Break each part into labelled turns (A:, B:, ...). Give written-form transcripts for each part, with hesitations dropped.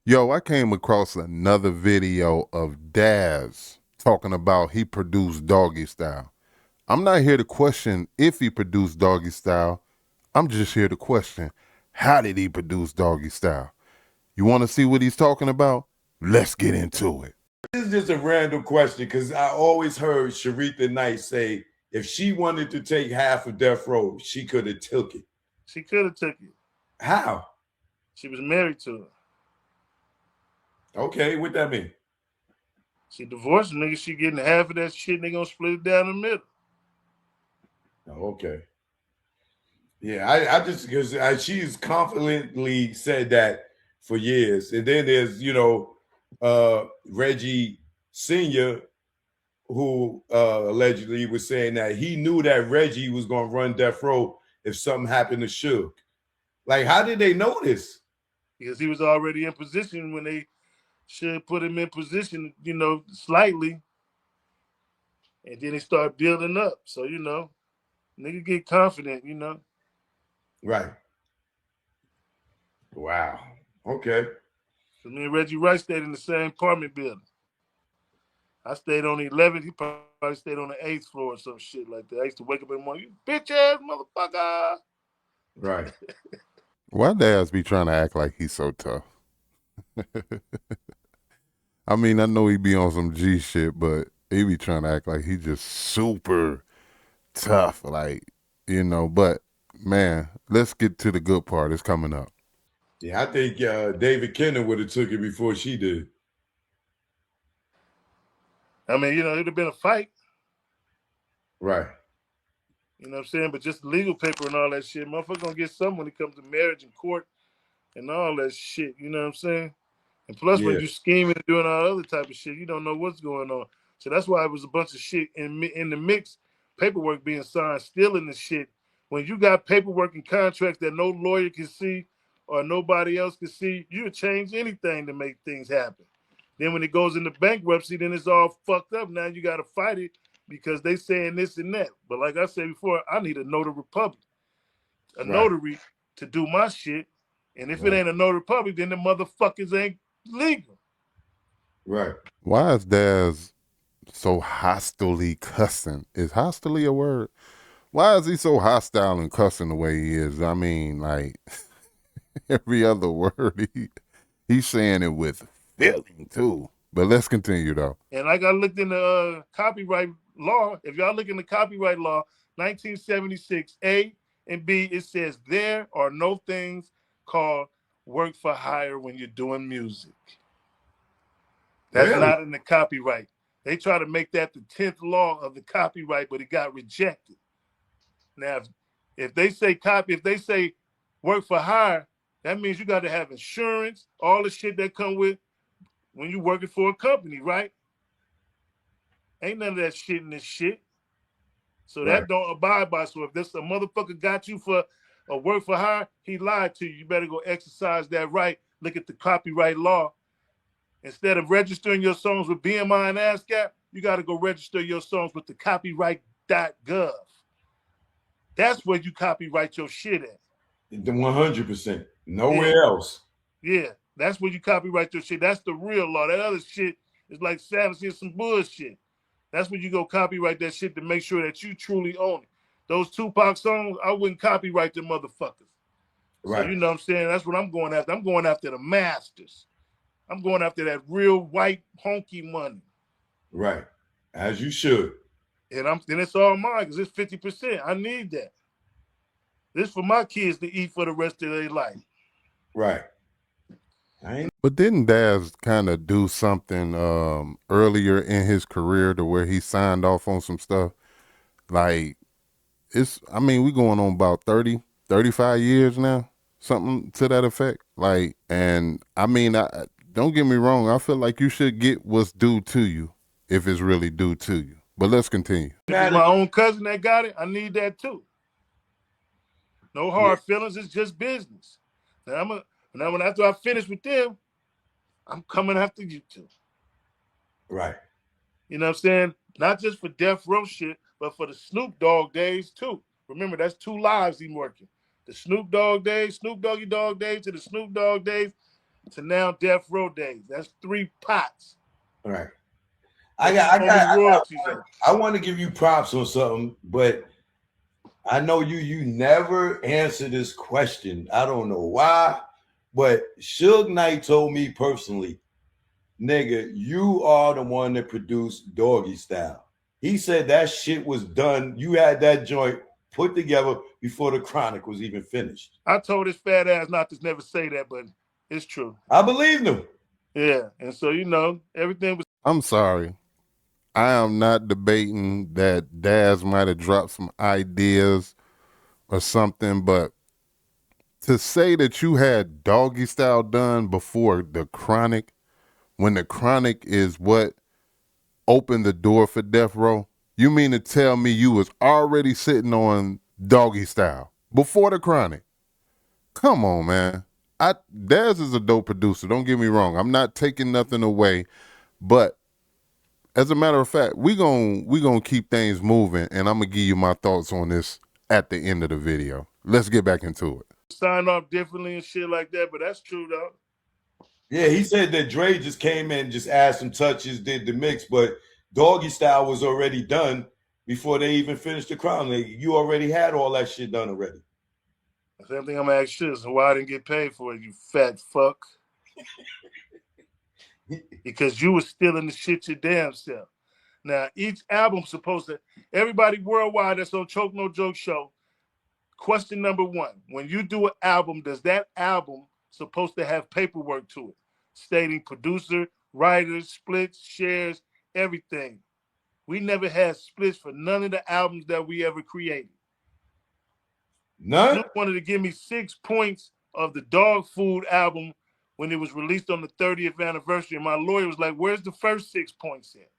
A: Yo, I came across another video of Daz talking about he produced Doggy Style. I'm not here to question if he produced Doggy Style. I'm just here to question how did he produce Doggy Style? You want to see what he's talking about? Let's get into it.
B: This is just a random question because I always heard Sharitha Knight say if she wanted to take half of Death Row, she could have took it.
C: She could have took it.
B: How?
C: She was married to him.
B: Okay, what that mean?
C: She divorced him, nigga. She getting half of that shit and they gonna split it down the middle.
B: Oh, okay. Yeah, I just because she's confidently said that for years. And then there's, Reggie Sr., who allegedly was saying that he knew that Reggie was going to run Death Row if something happened to Suge. Like, how did they know this?
C: Because he was already in position when they should put him in position, slightly. And then they start building up. So, nigga get confident,
B: Right. Wow. Okay.
C: Because me and Reggie Rice stayed in the same apartment building. I stayed on the 11th. He probably stayed on the 8th floor or some shit like that. I used to wake up in the morning, you bitch ass motherfucker.
B: Right.
A: Why Daz be trying to act like he's so tough? I mean, I know he be on some G shit, but he be trying to act like he just super tough, but man, let's get to the good part. It's coming up.
B: Yeah, I think David Kenner would have took it before she did.
C: I mean, it'd have been a fight.
B: Right.
C: You know what I'm saying? But just legal paper and all that shit, motherfucker gonna get something when it comes to marriage and court and all that shit. You know what I'm saying? And plus, when you scheming and doing all other type of shit, you don't know what's going on. So that's why it was a bunch of shit in the mix, paperwork being signed, stealing the shit. When you got paperwork and contracts that no lawyer can see or nobody else can see, you would change anything to make things happen. Then when it goes into bankruptcy, then it's all fucked up. Now you got to fight it because they saying this and that. But like I said before, I need a notary public, notary to do my shit. And if it ain't a notary public, then the motherfuckers ain't legal.
B: Right.
A: Why is Daz so hostilely cussing? Is hostilely a word? Why is he so hostile and cussing the way he is? I mean, like every other word, he's saying it with feeling too. But let's continue though.
C: And like I looked in the copyright law, if y'all look in the copyright law, 1976, A and B, it says there are no things called work for hire when you're doing music. That's not in the copyright. They try to make that the 10th law of the copyright, but it got rejected. Now, if they say work for hire, that means you got to have insurance, all the shit that come with when you're working for a company, right? Ain't none of that shit in this shit. So that don't abide by. So if this a motherfucker got you for a work for hire, he lied to you. You better go exercise that right. Look at the copyright law. Instead of registering your songs with BMI and ASCAP, you got to go register your songs with the copyright.gov. That's where you copyright your shit at.
B: 100%. Nowhere else.
C: Yeah, that's where you copyright your shit. That's the real law. That other shit is like Savage and some bullshit. That's when you go copyright that shit to make sure that you truly own it. Those Tupac songs, I wouldn't copyright them motherfuckers. Right. So you know what I'm saying? That's what I'm going after. I'm going after the masters. I'm going after that real white honky money.
B: Right. As you should.
C: And it's all mine because it's 50%. I need that. This for my kids to eat for the rest of their life.
B: Right.
A: But didn't Daz kind of do something earlier in his career to where he signed off on some stuff? Like, we going on about 30, 35 years now, something to that effect. Like, and don't get me wrong, I feel like you should get what's due to you if it's really due to you. But let's continue.
C: If it's my own cousin that got it, I need that too. No hard feelings, it's just business. Now after I finish with them, I'm coming after you too.
B: Right.
C: You know what I'm saying? Not just for Death Row shit, but for the Snoop Dogg days too. Remember, that's 2 lives he's working. The Snoop Dogg days, Snoop Doggy Dogg days to the Snoop Dogg days. to now Death Row days. That's 3 pots.
B: All right.
C: Royalties.
B: I want to give you props on something, but I know you never answer this question. I don't know why, but Suge Knight told me personally, nigga, you are the one that produced Doggystyle. He said that shit was done. You had that joint put together before the Chronic was even finished.
C: I told his fat ass not to never say that, but it's true.
B: I believed him.
C: Yeah, and so everything was.
A: I'm sorry. I am not debating that Daz might have dropped some ideas or something, but to say that you had Doggystyle done before the Chronic, when the Chronic is what opened the door for Death Row, you mean to tell me you was already sitting on Doggystyle before the Chronic? Come on, man. Daz is a dope producer. Don't get me wrong. I'm not taking nothing away, but as a matter of fact, we gonna keep things moving, and I'm gonna give you my thoughts on this at the end of the video. Let's get back into it.
C: Sign off differently and shit like that, but that's true though.
B: Yeah, he said that Dre just came in, just added some touches, did the mix, but Doggystyle was already done before they even finished the Crown. Like, you already had all that shit done already.
C: The same thing I'm gonna ask you is why I didn't get paid for it, you fat fuck. Because you was stealing the shit your damn self. Now, each album's supposed to, everybody worldwide that's on Choke No Joke Show, question number 1, when you do an album, does that album supposed to have paperwork to it, stating producer, writers, splits, shares, everything? We never had splits for none of the albums that we ever created.
B: None?
C: Snoop wanted to give me 6 points of the dog food album when it was released on the 30th anniversary, and my lawyer was like, where's the first 6 points at?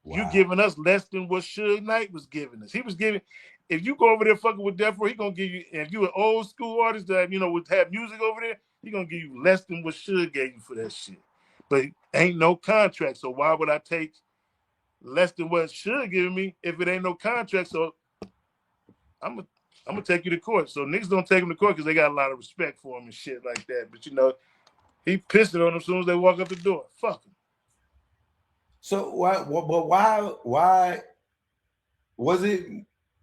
C: Wow. You giving us less than what Suge Knight was giving us. He was giving, if you go over there fucking with Death Row, he gonna give you, if you an old school artist that, would have music over there, he gonna give you less than what Suge gave you for that shit. But ain't no contract, so why would I take less than what Suge giving me if it ain't no contract? So I'm gonna take you to court. So niggas don't take him to court because they got a lot of respect for him and shit like that. But he pissed it on them as soon as they walk up the door. Fuck him.
B: So why was it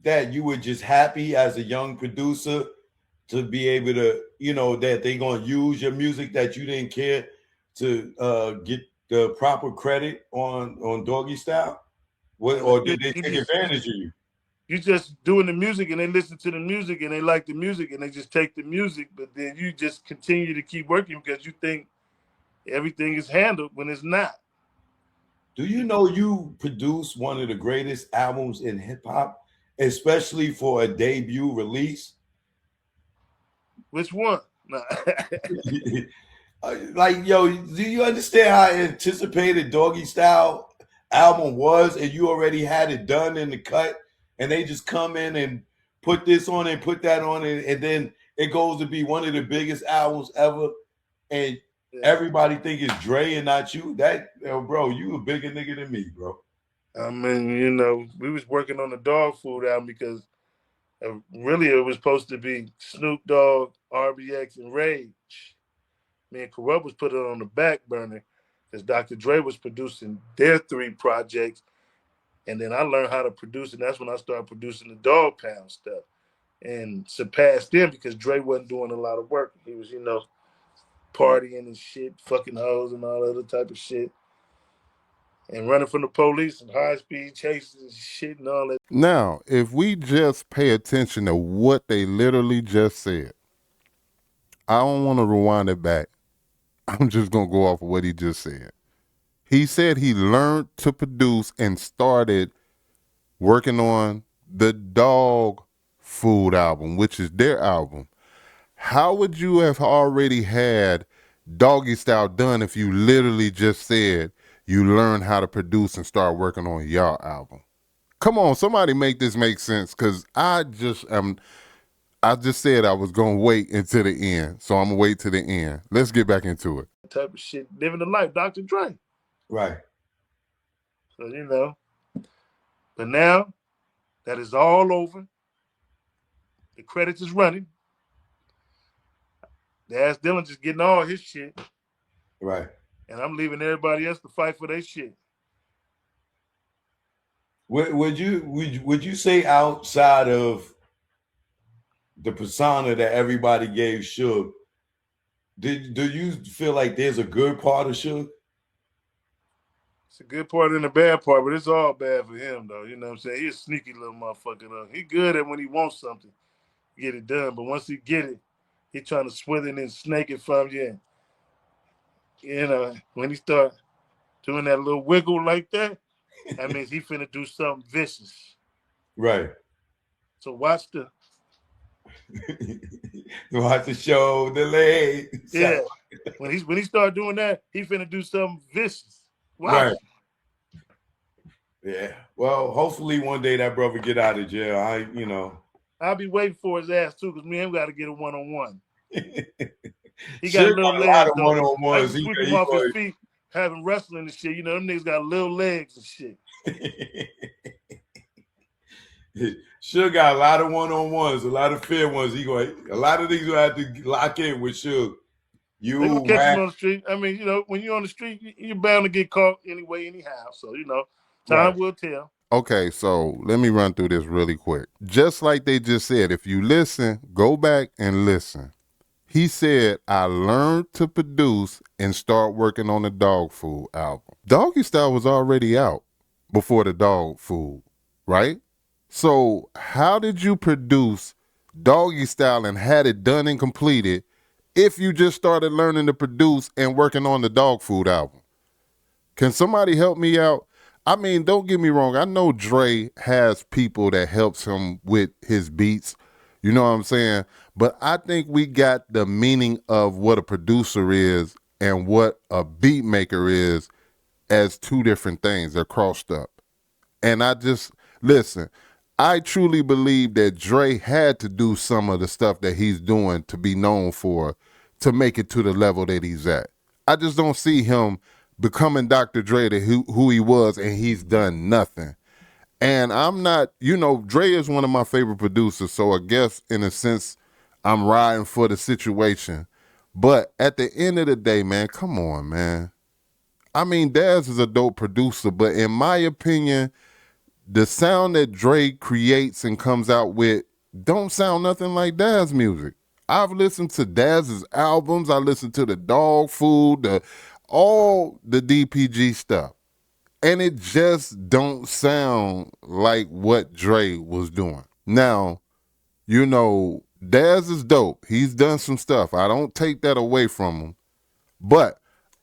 B: that you were just happy as a young producer to be able to, that they gonna use your music, that you didn't care to get the proper credit on Doggystyle? Or did they take advantage of you?
C: You just doing the music and they listen to the music and they like the music and they just take the music, but then you just continue to keep working because you think everything is handled when it's not.
B: Do you know you produced one of the greatest albums in hip hop, especially for a debut release?
C: Which one?
B: Like, yo, do you understand how anticipated Doggystyle album was, and you already had it done in the cut, and they just come in and put this on and put that on, and then it goes to be one of the biggest albums ever, and everybody think it's Dre and not you? Bro, you a bigger nigga than me, bro.
C: I mean, we was working on the dog food album because really it was supposed to be Snoop Dogg, RBX, and Rage. Me and Corrupt was put it on the back burner because Dr. Dre was producing their 3 projects. And then I learned how to produce, and that's when I started producing the Dog Pound stuff and surpassed them because Dre wasn't doing a lot of work. He was, partying and shit, fucking hoes and all other type of shit, and running from the police and high-speed chases and shit and all that.
A: Now, if we just pay attention to what they literally just said, I don't want to rewind it back. I'm just going to go off of what he just said. He said he learned to produce and started working on the Dog Food album, which is their album. How would you have already had Doggystyle done if you literally just said you learned how to produce and start working on y'all album? Come on, somebody make this make sense, because I just said I was going to wait until the end, so I'm going to wait to the end. Let's get back into it.
C: Type of shit, living the life, Dr. Dre.
B: Right.
C: So, but now that is all over. The credits is running. Daz Dillinger's getting all his shit.
B: Right.
C: And I'm leaving everybody else to fight for their shit.
B: Would you say outside of the persona that everybody gave Suge, do you feel like there's a good part of Suge?
C: It's a good part and a bad part, but it's all bad for him, though. You know what I'm saying? He's a sneaky little motherfucker, though. He good at when he wants something, get it done. But once he get it, he trying to swither it and snake it from you. You know, when he start doing that little wiggle like that, that means he finna do something vicious.
B: Right.
C: So watch the
B: Watch the show, the legs.
C: yeah. When he start doing that, he finna do something vicious. Watch.
B: Right. Yeah. Well, hopefully one day that brother get out of jail.
C: I'll be waiting for his ass too, because me and him got to get a one-on-one. He got
B: Suge
C: little
B: got a lot
C: legs,
B: of
C: though. I
B: one-on-ones.
C: can sweep him off his feet, having wrestling and shit. You know, them niggas got little legs and shit.
B: Suge got a lot of one-on-ones, a lot of fair ones. A lot of things you have to lock in with Suge.
C: They gonna catch you on the street. I mean, you know, when you're on the street, you're bound to get caught anyway, anyhow. So, you know, time will tell.
A: Okay, so let me run through this really quick. Just like they just said, if you listen, go back and listen. He said, I learned to produce and start working on the Dog Food album. Doggystyle was already out before the Dog Food, right? So how did you produce Doggystyle and had it done and completed if you just started learning to produce and working on the Dog Food album? Can somebody help me out? I mean, don't get me wrong. I know Dre has people that helps him with his beats. You know what I'm saying? But I think we got the meaning of what a producer is and what a beat maker is as two different things. They're crossed up. And listen, I truly believe that Dre had to do some of the stuff that he's doing to be known for, to make it to the level that he's at. I just don't see him becoming Dr. Dre to who he was, and he's done nothing. And I'm not, Dre is one of my favorite producers, so I guess in a sense I'm riding for the situation. But at the end of the day, man, come on, man. I mean, Daz is a dope producer, but in my opinion, the sound that Dre creates and comes out with don't sound nothing like Daz music. I've listened to Daz's albums. I listened to the Dog Food, all the DPG stuff. And it just don't sound like what Dre was doing. Now, Daz is dope. He's done some stuff. I don't take that away from him. But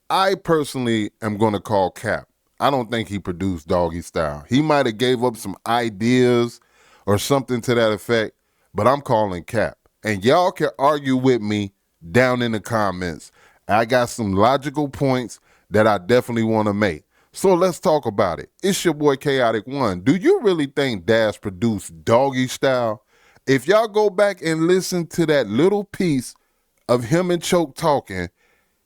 A: I personally am going to call Cap. I don't think he produced Doggystyle. He might have gave up some ideas or something to that effect, but I'm calling Cap. And y'all can argue with me down in the comments. I got some logical points that I definitely want to make. So let's talk about it. It's your boy Kaotic One. Do you really think Daz produced Doggystyle? If y'all go back and listen to that little piece of him and Choke talking,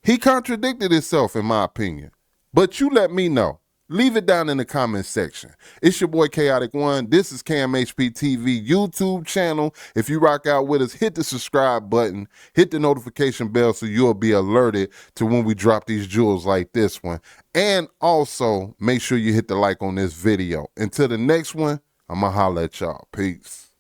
A: he contradicted himself in my opinion. But you let me know. Leave it down in the comments section. It's your boy Kaotic One. This is KMHP TV YouTube channel. If you rock out with us, hit the subscribe button, hit the notification bell so you'll be alerted to when we drop these jewels like this one. And also, make sure you hit the like on this video. Until the next one, I'ma holla at y'all. Peace.